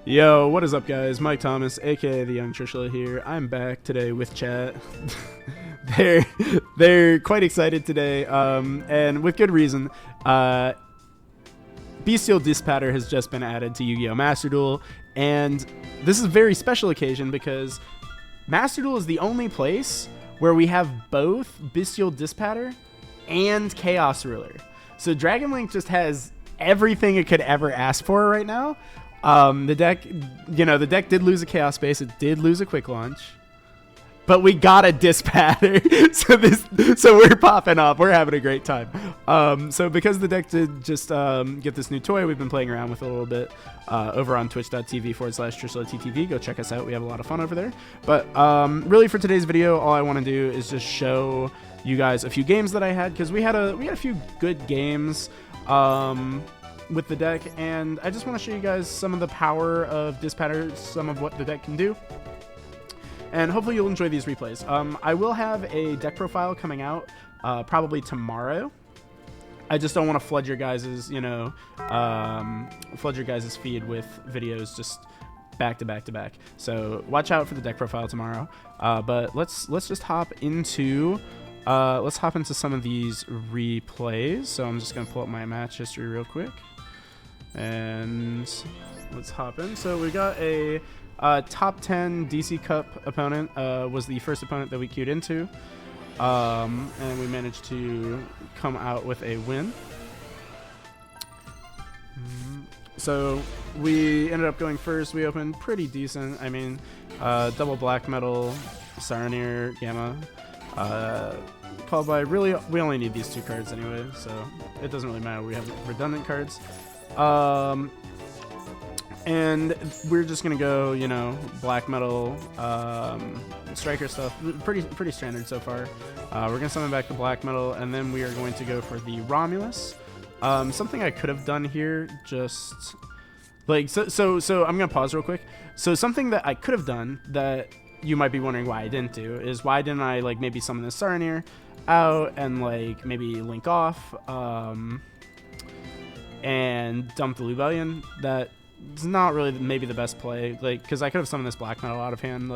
Yo, what is up, guys? Mike Thomas, aka the Young Trishula here. I'm back today with chat. they're they're quite excited today, and with good reason. Bystial Dis Pater has just been added to Yugioh Master Duel, and this is a very special occasion because Master Duel is the only place where we have both Bystial Dis Pater and Chaos Ruler. So Dragon Link just has everything it could ever ask for right now. The deck, the deck did lose a Chaos Base. It did lose a Quick Launch, but we got a Dis Pater. so we're popping off. We're having a great time. So because the deck did just get this new toy, we've been playing around with it a little bit over on twitch.tv/TrishilaTTV. Go check us out. We have a lot of fun over there. But really, for today's video, all I want to do is just show you guys a few games that I had, because we had a few good games with the deck, and I just want to show you guys some of the power of Dis Pater, some of what the deck can do, and hopefully you'll enjoy these replays. I will have a deck profile coming out probably tomorrow. I just don't want to flood your guys's, feed with videos just back to back to back. So watch out for the deck profile tomorrow. But let's just hop into some of these replays. So I'm just gonna pull up my match history real quick, and let's hop in. So we got a top 10 DC Cup opponent. Was the first opponent that we queued into, and we managed to come out with a win. So we ended up going first. We opened pretty decent. I mean, double black metal, Saronir, Gamma. Called by, really, we only need these two cards anyway, so it doesn't really matter. We have redundant cards. And we're just gonna go, black metal, striker stuff. Pretty standard so far. We're gonna summon back the black metal, and then we are going to go for the Romulus. Something I could have done here, just like so I'm gonna pause real quick. So something that I could have done that you might be wondering why I didn't do is, why didn't I maybe summon this Saronir out and maybe link off and dump the Lubellion? That's not really maybe the best play, because I could have summoned this black metal out of hand,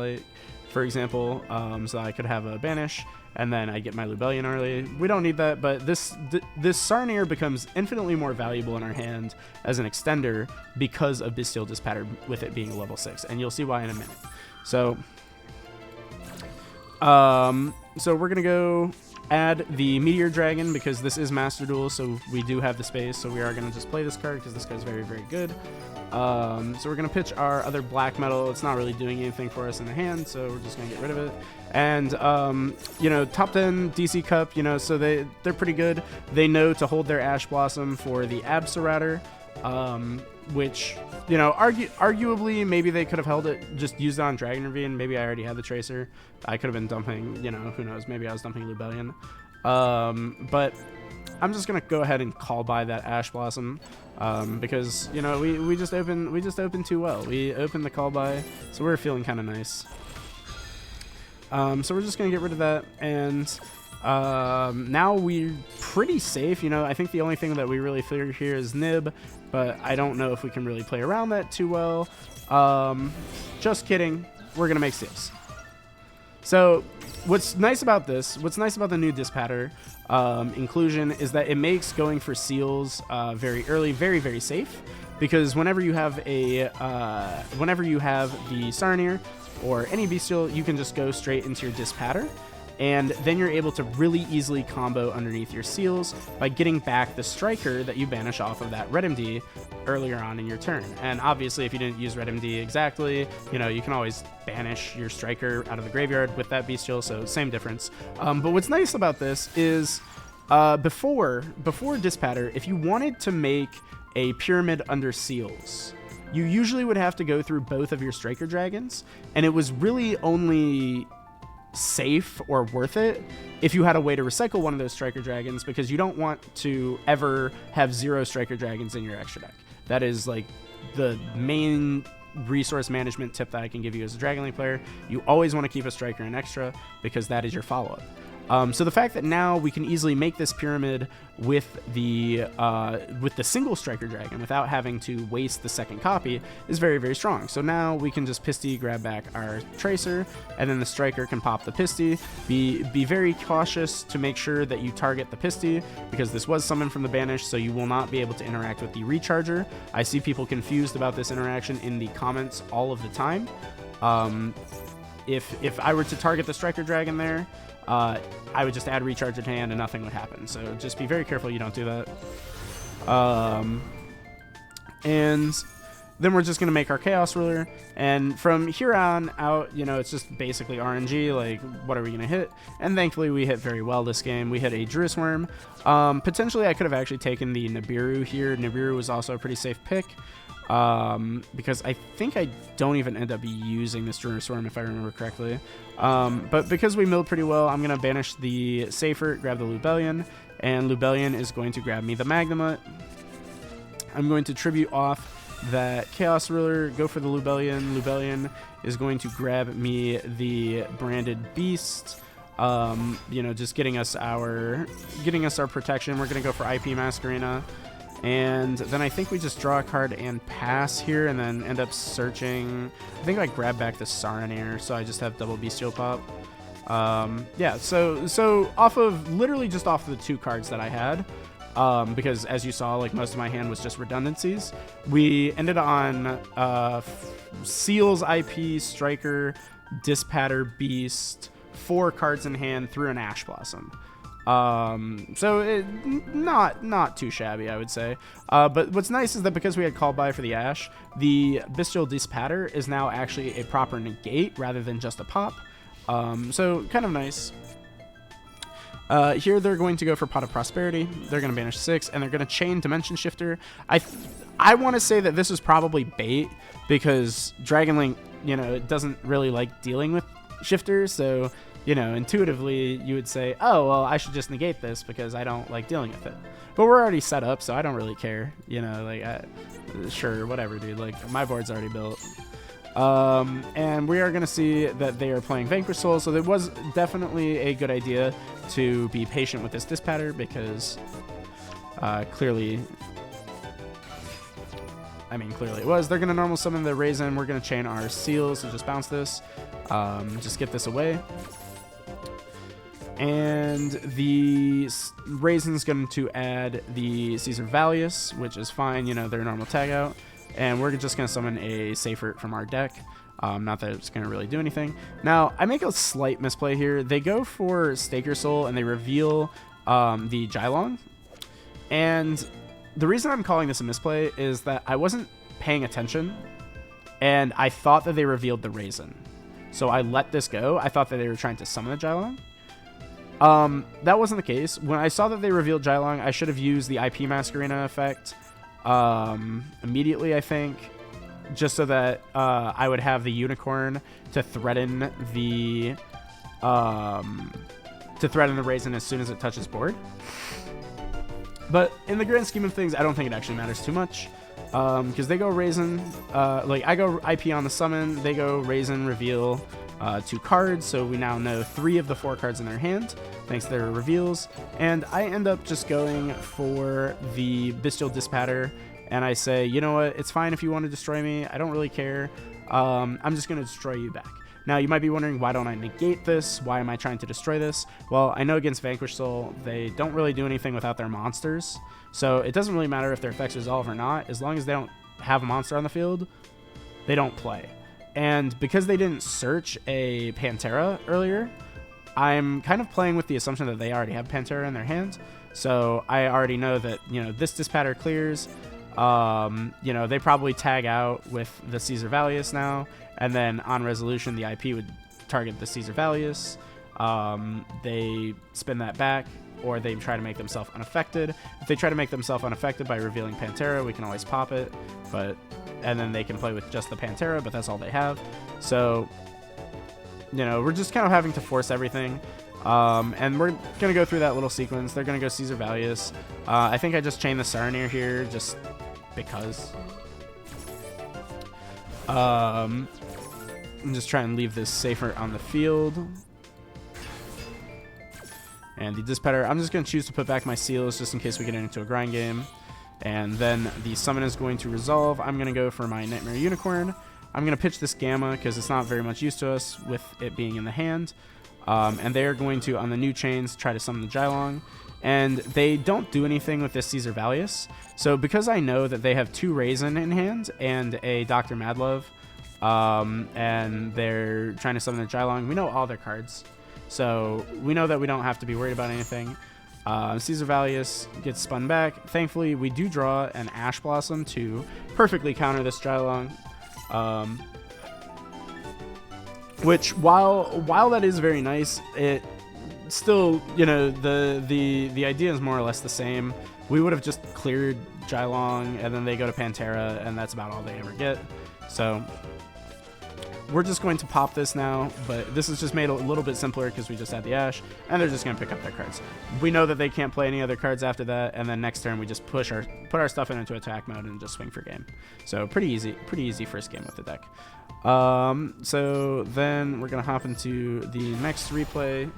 for example, so I could have a banish and then I get my Lubellion early. We don't need that, but this Saronir becomes infinitely more valuable in our hand as an extender because of Bystial Dis Pater, with it being a level 6, and you'll see why in a minute. So we're gonna go add the Meteor Dragon, because this is Master Duel, so we do have the space, so we are gonna just play this card because this card's very, very good. So we're gonna pitch our other black metal. It's not really doing anything for us in the hand, so we're just gonna get rid of it. And top 10 DC Cup, so they're pretty good. They know to hold their Ash Blossom for the Absarator, which, arguably maybe they could have held it, just used it on Dragon Ravine. Maybe I already had the Tracer. I could have been dumping, who knows, maybe I was dumping Lubellion. But I'm just gonna go ahead and call by that Ash Blossom, because we just opened too well. We opened the call by, so we're feeling kind of nice. So we're just gonna get rid of that, and now we're pretty safe. I think the only thing that we really fear here is Nib, but I don't know if we can really play around that too well. Just kidding. We're gonna make seals. So what's nice about the new Dis Pater inclusion is that it makes going for seals very early very, very safe, because whenever you have the Saronir or any bestial, you can just go straight into your Dis Pater, and then you're able to really easily combo underneath your seals by getting back the striker that you banish off of that Red MD earlier on in your turn. And obviously, if you didn't use Red MD exactly, you can always banish your striker out of the graveyard with that bestial, so same difference. But what's nice about this is before Dis Pater, if you wanted to make a pyramid under seals, you usually would have to go through both of your striker dragons, and it was really only safe or worth it if you had a way to recycle one of those striker dragons, because you don't want to ever have 0 striker dragons in your extra deck. That is the main resource management tip that I can give you as a Dragon Link player. You always want to keep a striker in extra, because that is your follow-up. So the fact that now we can easily make this pyramid with the single striker dragon without having to waste the second copy is very, very strong. So now we can just Pisty, grab back our tracer, and then the striker can pop the Pisty. Be very cautious to make sure that you target the Pisty, because this was summoned from the banish, so you will not be able to interact with the recharger. I see people confused about this interaction in the comments all of the time. If I were to target the striker dragon there, I would just add recharge to hand and nothing would happen. So just be very careful you don't do that. And then we're just going to make our Chaos Ruler. And from here on out, you know, it's just basically RNG, like, what are we going to hit? And thankfully, we hit very well this game. We hit a Druis Worm. Potentially, I could have actually taken the Nibiru here. Nibiru was also a pretty safe pick. Because I think I don't even end up using this Druis Worm if I remember correctly. But because we milled pretty well, I'm going to banish the Seifert, grab the Lubellion, and Lubellion is going to grab me the Magnamut. I'm going to tribute off that Chaos Ruler, go for the Lubellion. Lubellion is going to grab me the Branded Beast. You know, just getting us our protection. We're going to go for IP Masquerena. And then I think we just draw a card and pass here, and then end up searching. I think I grab back the Saronir, so I just have double Bestial Pop. Yeah, so literally just off of the 2 cards that I had, because as you saw, like, most of my hand was just redundancies. We ended on Seals, IP, Striker, Dis Pater, Beast, 4 cards in hand through an Ash Blossom. So not too shabby, I would say. But what's nice is that because we had called by for the Ash, the Bystial Dis Pater is now actually a proper negate rather than just a pop. So kind of nice. Here they're going to go for Pot of Prosperity. They're going to banish 6, and they're going to chain Dimension Shifter. I want to say that this is probably bait, because Dragon Link, you know, it doesn't really like dealing with shifters, so, you know, intuitively you would say, oh, well, I should just negate this because I don't like dealing with it. But we're already set up, so I don't really care. You know, like, sure, whatever, dude. Like, my board's already built. And we are going to see that they are playing Vanquish Soul, so it was definitely a good idea to be patient with this Dis Pater, because clearly it was. They're going to normal summon the Raisin. We're going to chain our Seals, so just bounce this. Just get this away. And the Raisin's going to add the Caesar Valius, which is fine. You know, their normal tag out. And we're just going to summon a Seifert from our deck. Not that it's going to really do anything. Now, I make a slight misplay here. They go for Staker Soul, and they reveal the Jylong. And the reason I'm calling this a misplay is that I wasn't paying attention, and I thought that they revealed the Raisin. So I let this go. I thought that they were trying to summon the Jylong. That wasn't the case. When I saw that they revealed Jylong, I should have used the IP Masquerena effect immediately, I think, just so that I would have the Unicorn to threaten the Raisin as soon as it touches board. But in the grand scheme of things, I don't think it actually matters too much, because they go Raisin, like, I go IP on the summon, they go Raisin, reveal 2 cards, so we now know 3 of the 4 cards in their hand, thanks to their reveals, and I end up just going for the Bystial Dis Pater, and I say, you know what, it's fine if you want to destroy me, I don't really care, I'm just going to destroy you back. Now, you might be wondering, why don't I negate this? Why am I trying to destroy this? Well, I know against Vanquish Soul, they don't really do anything without their monsters, so it doesn't really matter if their effects resolve or not. As long as they don't have a monster on the field, they don't play. And because they didn't search a Pantera earlier, I'm kind of playing with the assumption that they already have Pantera in their hand, so I already know that, you know, this Dis Pater clears. You know, they probably tag out with the Caesar Valius now, and then on resolution, the IP would target the Caesar Valius. They spin that back, or they try to make themselves unaffected. If they try to make themselves unaffected by revealing Pantera, we can always pop it, and then they can play with just the Pantera, but that's all they have. So, you know, we're just kind of having to force everything. And we're going to go through that little sequence. They're going to go Caesar Valius. I think I just chain the Saronir here, just because. And just try and leave this safer on the field. And the Dis Pater, I'm just going to choose to put back my seals just in case we get into a grind game. And then the summon is going to resolve. I'm going to go for my Nightmare Unicorn. I'm going to pitch this Gamma because it's not very much use to us with it being in the hand. And they are going to, on the new chains, try to summon the Jylong. And they don't do anything with this Caesar Valius. So because I know that they have 2 Raisin in hand and a Dr. Madlove, and they're trying to summon the Jylong, we know all their cards. So we know that we don't have to be worried about anything. Caesar Valius gets spun back. Thankfully, we do draw an Ash Blossom to perfectly counter this Jylong. Which, while that is very nice, it still, you know, the idea is more or less the same. We would have just cleared Jylong, and then they go to Pantera, and that's about all they ever get. So we're just going to pop this now, but this is just made a little bit simpler because we just had the Ash, and they're just going to pick up their cards. We know that they can't play any other cards after that, and then next turn we just put our stuff into attack mode and just swing for game. So pretty easy first game with the deck. So then we're going to hop into the next replay.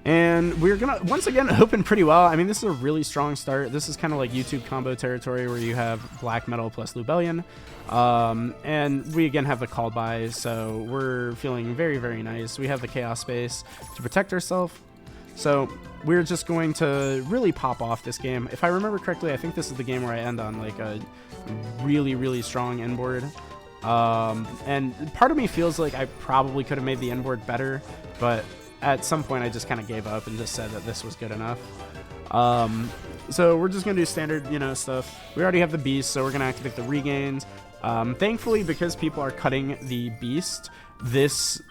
And we're going to, once again, open pretty well. I mean, this is a really strong start. This is kind of like YouTube combo territory where you have Black Metal plus Lubellion. And we, again, have the call by, so we're feeling very, very nice. We have the Chaos Space to protect ourselves. So we're just going to really pop off this game. If I remember correctly, I think this is the game where I end on like a really, really strong end board. And part of me feels like I probably could have made the end board better, but at some point I just kind of gave up and just said that this was good enough. So we're just going to do standard, you know, stuff. We already have the Beast, so we're going to activate the Regains. Thankfully, because people are cutting the Beast, this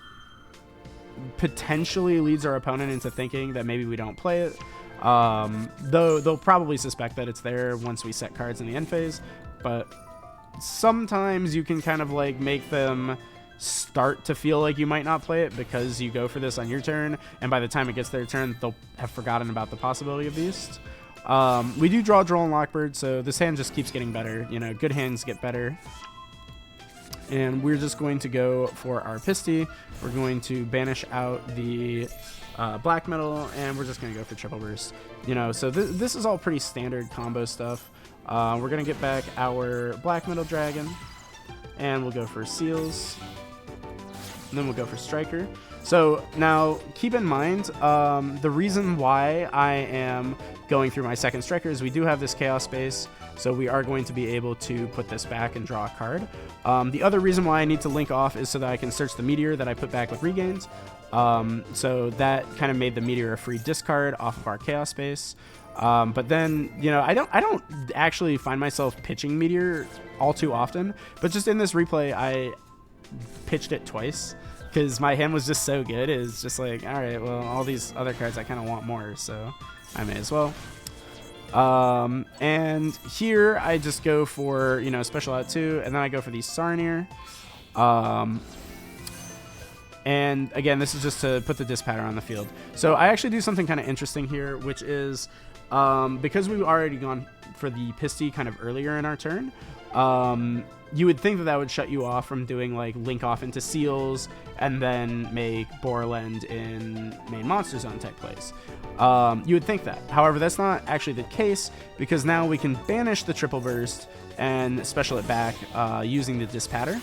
potentially leads our opponent into thinking that maybe we don't play it. Though they'll probably suspect that it's there once we set cards in the end phase. But sometimes you can kind of like make them start to feel like you might not play it because you go for this on your turn, and by the time it gets their turn, they'll have forgotten about the possibility of Beast. We do draw Droll and Lockbird, so this hand just keeps getting better. You know, good hands get better. And we're just going to go for our Pisty. We're going to banish out the Black Metal, and we're just going to go for Triple Burst. You know, so this is all pretty standard combo stuff. We're going to get back our Black Metal Dragon, and we'll go for Seals. And then we'll go for Striker. So now keep in mind, the reason why I am going through my second Striker is we do have this Chaos Space, so we are going to be able to put this back and draw a card. The other reason why I need to link off is so that I can search the Meteor that I put back with Regains. So that kind of made the Meteor a free discard off of our Chaos Space. But then, you know, I don't actually find myself pitching Meteor all too often, but just in this replay, I pitched it twice because my hand was just so good. It's just like, all right, well, all these other cards I kind of want more, so I may as well. And here I just go for, you know, special out 2, and then I go for the Sarnier. And again, this is just to put the Dis Pater on the field. So I actually do something kind of interesting here, which is because we've already gone for the Pisty kind of earlier in our turn, you would think that that would shut you off from doing like link off into Seals and then make Borland in main monster zone type plays. You would think that. However, that's not actually the case because now we can banish the Triple Burst and special it back using the Dis Pater.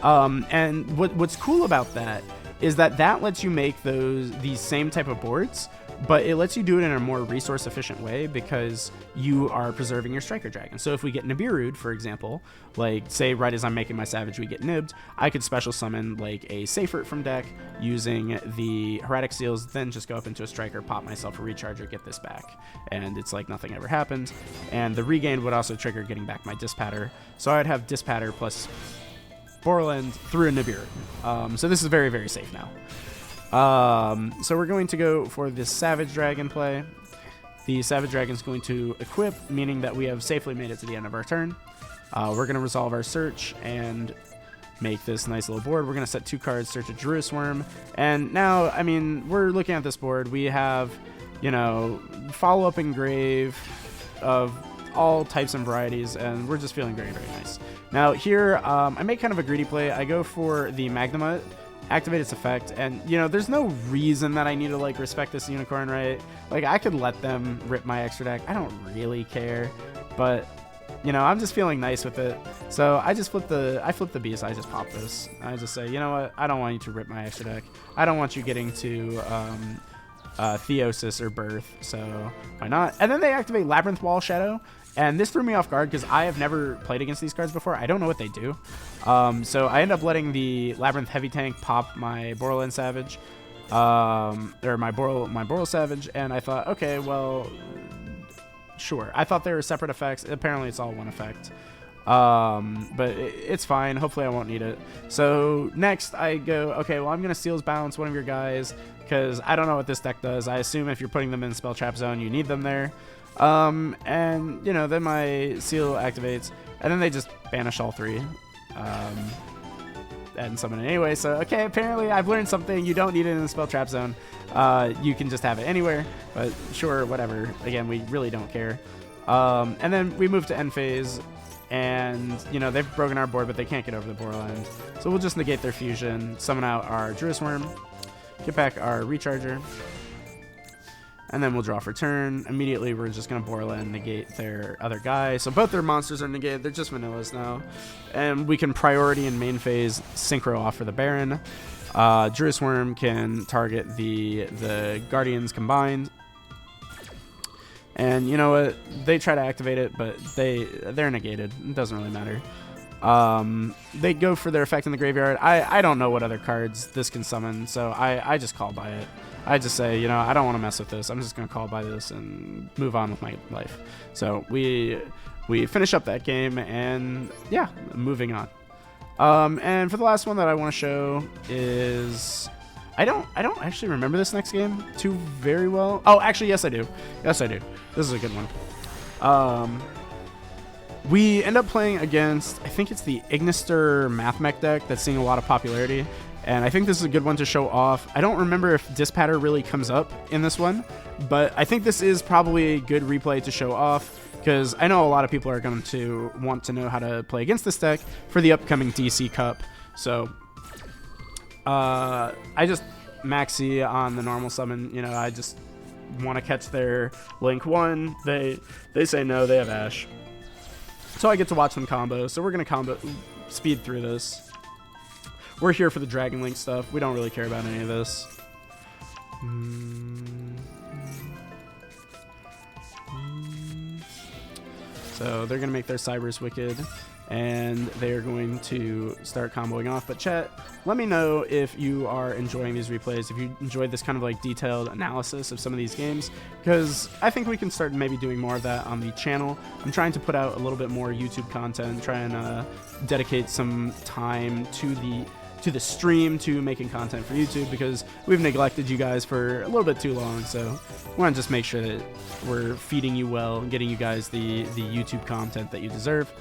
And what's cool about that is that lets you make these same type of boards, but it lets you do it in a more resource efficient way because you are preserving your Striker Dragon. So if we get Nibiru'd, for example, like say right as I'm making my Savage we get nibbed, I could special summon like a Seifert from deck using the Heretic Seals, then just go up into a Striker, pop myself a Recharger, get this back, and it's like nothing ever happened. And the Regain would also trigger getting back my Dis Pater, so I'd have Dis Pater plus Borland through a Nibiru. So this is very, very safe now. So we're going to go for this Savage Dragon play. The Savage Dragon is going to equip, meaning that we have safely made it to the end of our turn. We're going to resolve our search and make this nice little board. We're going to set 2 cards, search a Druis Worm. And now, I mean, we're looking at this board. We have, you know, Follow-Up Engrave of all types and varieties, and we're just feeling very, very nice. Now here, I make kind of a greedy play. I go for the Magnemite, activate its effect, and you know, there's no reason that I need to like respect this unicorn, right? Like I could let them rip my extra deck. I don't really care, but you know, I'm just feeling nice with it. So I just flip the beast. I just pop this. I just say, you know what? I don't want you to rip my extra deck. I don't want you getting to Theosis or Birth. So why not? And then they activate Labyrinth Wall Shadow. And this threw me off guard because I have never played against these cards before. I don't know what they do. So I end up letting the Labyrinth Heavy Tank pop my Borderland Savage. Or my Boral Savage. And I thought, okay, well, sure. I thought they were separate effects. Apparently it's all one effect. But it's fine. Hopefully I won't need it. So next I go, okay, well, I'm going to Seals Balance one of your guys because I don't know what this deck does. I assume if you're putting them in Spell Trap Zone, you need them there. And, you know, then my Seal activates, and then they just banish all three. And summon it anyway. So, okay, apparently I've learned something. You don't need it in the Spell Trap Zone. You can just have it anywhere. But sure, whatever. Again, we really don't care. And then we move to end phase. And, you know, they've broken our board, but they can't get over the Borderland. So we'll just negate their fusion, summon out our Druid Worm, get back our Recharger, and then we'll draw for turn. Immediately, we're just going to Borderland negate their other guy. So both their monsters are negated. They're just vanillas now. And we can priority in main phase Synchro off for the Baron. Druid Worm can target the Guardians combined. And you know what? They try to activate it, but they're negated. It doesn't really matter. They go for their effect in the graveyard. I don't know what other cards this can summon, so I just call by it. I just say, you know, I don't want to mess with this. I'm just going to call by this and move on with my life. So we finish up that game, and yeah, moving on. And for the last one that I want to show is... I don't actually remember this next game too very well. Oh, actually, yes, I do. Yes, I do. This is a good one. We end up playing against, I think it's the Ignister Math Mech deck that's seeing a lot of popularity. And I think this is a good one to show off. I don't remember if Dis Pater really comes up in this one, but I think this is probably a good replay to show off because I know a lot of people are going to want to know how to play against this deck for the upcoming DC Cup. So... I just maxi on the normal summon. You know, I just want to catch their Link 1. They say no, they have Ash. So I get to watch them combo. So we're going to speed through this. We're here for the Dragon Link stuff. We don't really care about any of this. So they're going to make their Cyberus Wicked. And they're going to start comboing off. But chat, let me know if you are enjoying these replays, if you enjoyed this kind of like detailed analysis of some of these games, because I think we can start maybe doing more of that on the channel. I'm trying to put out a little bit more YouTube content, try and dedicate some time to the stream, to making content for YouTube, because we've neglected you guys for a little bit too long. So I want to just make sure that we're feeding you well and getting you guys the YouTube content that you deserve.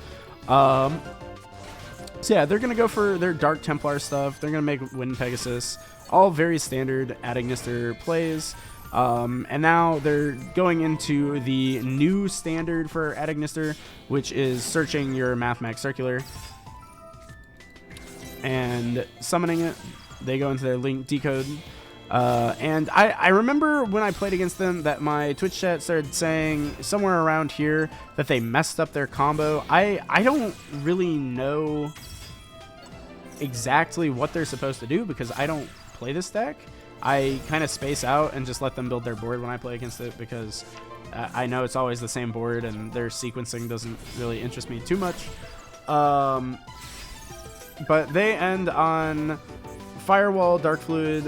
So yeah, they're gonna go for their Dark Templar stuff. They're gonna make Wind Pegasus, all very standard Ad Ignister plays. And now they're going into the new standard for Ad Ignister, which is searching your Math Mech Circular and summoning it. They go into their Link Decode. And I remember when I played against them that my Twitch chat started saying somewhere around here that they messed up their combo. I don't really know exactly what they're supposed to do because I don't play this deck. I kind of space out and just let them build their board when I play against it because I know it's always the same board and their sequencing doesn't really interest me too much. But they end on Firewall Dark Fluid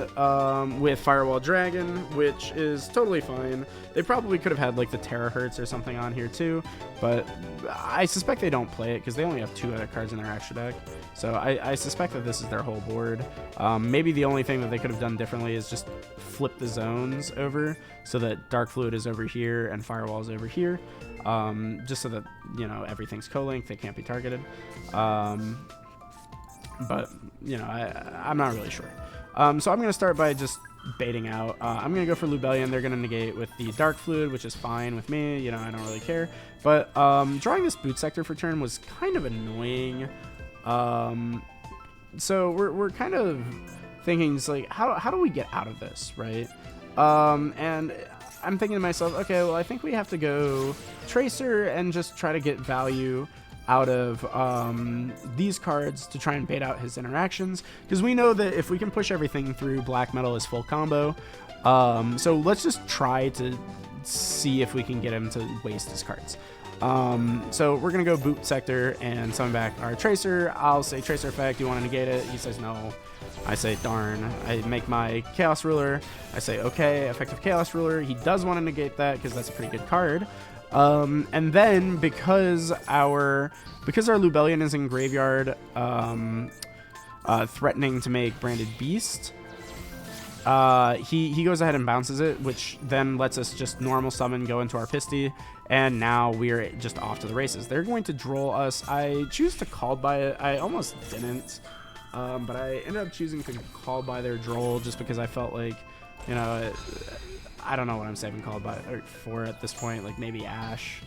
with Firewall Dragon, which is totally fine. They probably could have had like the Terahertz or something on here too, but I suspect they don't play it because they only have 2 other cards in their extra deck. So I suspect that this is their whole board. Maybe the only thing that they could have done differently is just flip the zones over so that Dark Fluid is over here and Firewall is over here, just so that, you know, everything's co-linked, they can't be targeted. But, you know, I'm not really sure. So I'm going to start by just baiting out. I'm going to go for Lubellion. They're going to negate with the Dark Fluid, which is fine with me. You know, I don't really care. But drawing this Boot Sector for turn was kind of annoying. So we're kind of thinking, just like, how do we get out of this, right? And I'm thinking to myself, okay, well, I think we have to go Tracer and just try to get value out of these cards to try and bait out his interactions, because we know that if we can push everything through, black metal is full combo. So let's just try to see if we can get him to waste his cards. So we're gonna go Boot Sector and summon back our Tracer. I'll say Tracer effect, you want to negate it? He says no. I say darn. I make my Chaos Ruler. I say okay, effective Chaos Ruler. He does want to negate that because that's a pretty good card. And then because our Lubellion is in graveyard, threatening to make Branded Beast, he goes ahead and bounces it, which then lets us just normal summon, go into our Pisty, and now we're just off to the races. They're going to droll us. I choose to call by it. I almost didn't, but I ended up choosing to call by their droll just because I felt like, you know, I don't know what I'm saving called by or for at this point, like maybe Ash.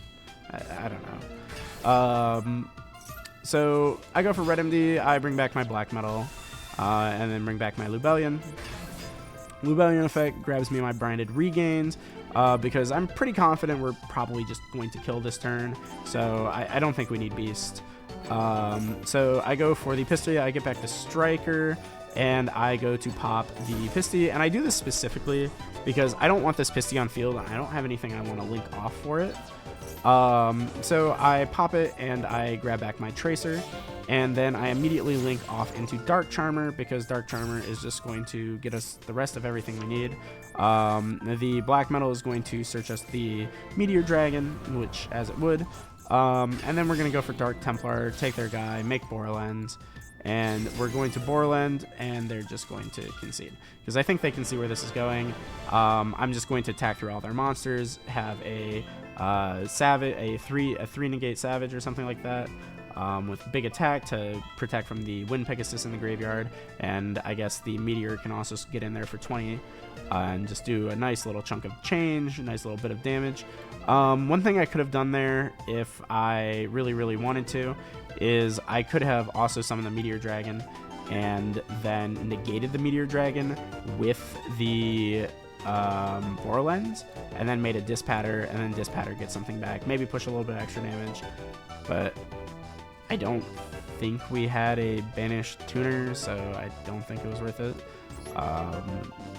I don't know. So I go for Red MD, I bring back my Black Metal, and then bring back my Lubellion. Lubellion effect grabs me my Branded Regains, because I'm pretty confident we're probably just going to kill this turn, so I don't think we need Beast. So I go for the Pisty, I get back the Striker, and I go to pop the Pisty, and I do this specifically because I don't want this Pisty on field, and I don't have anything I want to link off for it. So I pop it, and I grab back my Tracer, and then I immediately link off into Dark Charmer, because Dark Charmer is just going to get us the rest of everything we need. The Black Metal is going to search us the Meteor Dragon, which, as it would, and then we're going to go for Dark Templar, take their guy, make Borland, and we're going to Borland, and they're just going to concede, because I think they can see where this is going. I'm just going to attack through all their monsters, have a Savage, a three negate Savage or something like that, with big attack to protect from the Wind Pegasus in the graveyard, and I guess the Meteor can also get in there for 20 and just do a nice little chunk of change, a nice little bit of damage. One thing I could have done there, if I really wanted to, is I could have also summoned the Meteor Dragon and then negated the Meteor Dragon with the Borland, and then made a Dis Pater, and then Dis Pater gets something back, maybe push a little bit extra damage. But I don't think we had a banished tuner, so I don't think it was worth it.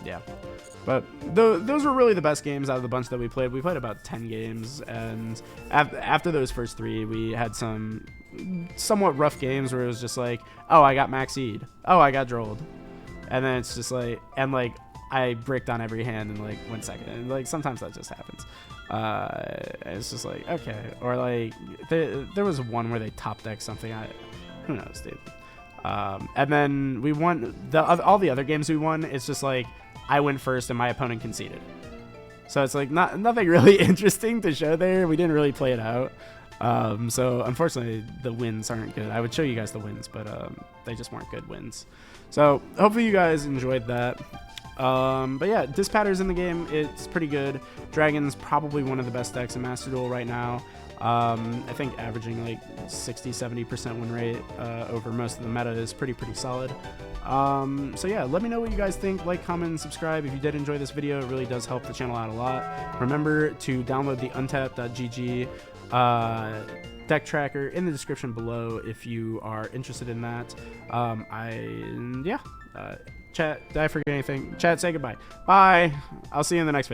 Yeah, but those were really the best games out of the bunch that we played. We played about 10 games, and after those first 3, we had some somewhat rough games where it was just like, oh, I got Maxied, oh, I got Drolled, and then it's just like, and like I bricked on every hand in like 1 second, and like sometimes that just happens. It's just like, okay, or like there was one where they top decked something. Who knows, dude. And then we won all the other games we won. It's just like I went first and my opponent conceded. So it's like nothing really interesting to show there. We didn't really play it out. So unfortunately the wins aren't good. I would show you guys the wins, but they just weren't good wins. So hopefully you guys enjoyed that. But yeah, Dis Pater's in the game. It's pretty good. Dragon's probably one of the best decks in Master Duel right now. I think averaging like 60-70% win rate over most of the meta is pretty solid. So yeah, let me know what you guys think. Like, comment, and subscribe if you did enjoy this video. It really does help the channel out a lot. Remember to download the untap.gg deck tracker in the description below if you are interested in that. Chat, did I forget anything? Chat, say goodbye. Bye. I'll see you in the next video.